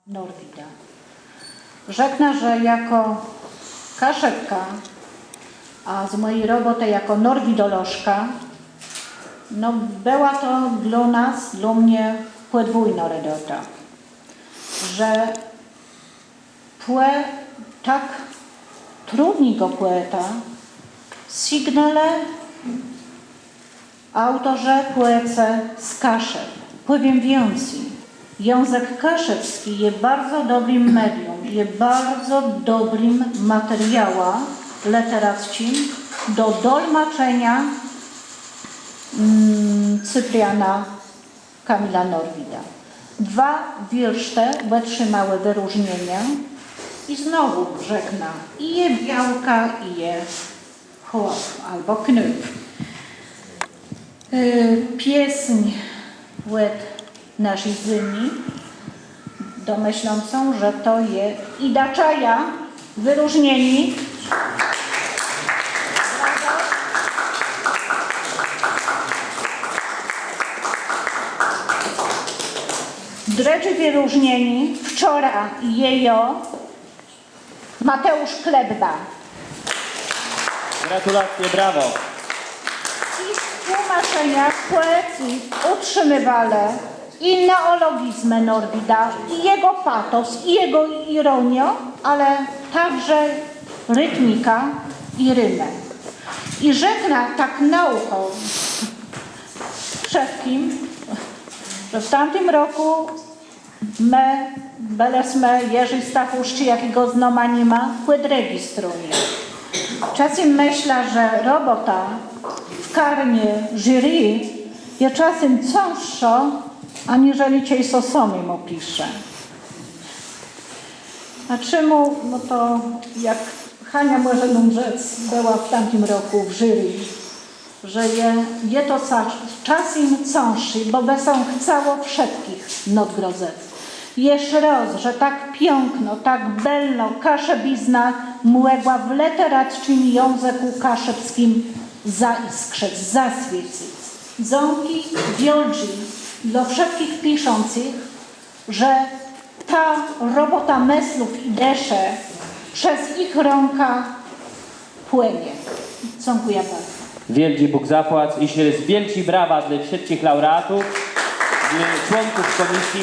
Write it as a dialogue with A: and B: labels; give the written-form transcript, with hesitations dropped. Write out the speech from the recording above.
A: Norwida. Rzeknę, że jako kaszepka, a z mojej roboty jako norwidolożka, no była to dla mnie podwójna redota, że tak trudnego poeta signale autorze poece z Kaszep. Powiem więcej, język kaszepski jest bardzo dobrym medium, jest bardzo dobrym materiałem literackim do tłumaczenia Cypriana Kamila Norwida. 2 wiersze otrzymały wyróżnienia i znowu rzekna i je białka, i je chłop albo knyp. Pieśń łed naszej zyni, domyślącą, że to jest Ida Czaja, wyróżnieni. Drudzy wyróżnieni wczoraj jejo Mateusz Klebba.
B: Gratulacje, brawo.
A: I w tłumaczeniach poezji utrzymywali i neologizmy Norwida, i jego patos, i jego ironię, ale także rytmika i rymę. I żegna tak nauką wszystkim, że w tamtym roku byliśmy Jerzy Stachuszczy, jakiego znoma nie ma, rejestruje. Czasem myślę, że robota w karnie jury jest czasem cięższa, aniżeli ciej so samemu pisze. A czemu? No to jak Hania może nam rzec, była w tamtym roku w jury, że je to czasem cięższy, bo by są chciało wszystkich nadgrodzec. Jeszcze raz, że tak piękno, tak belno kaszebizna mogła w literackim języku kaszebskim zaiskrzeć, zaswiecić. Ząki wielki dla wszystkich piszących, że ta robota myślów i desze przez ich ręka płynie. Dziękuję bardzo.
B: Wielki Bóg zapłać i się wielki brawa dla wszystkich laureatów, dla członków komisji.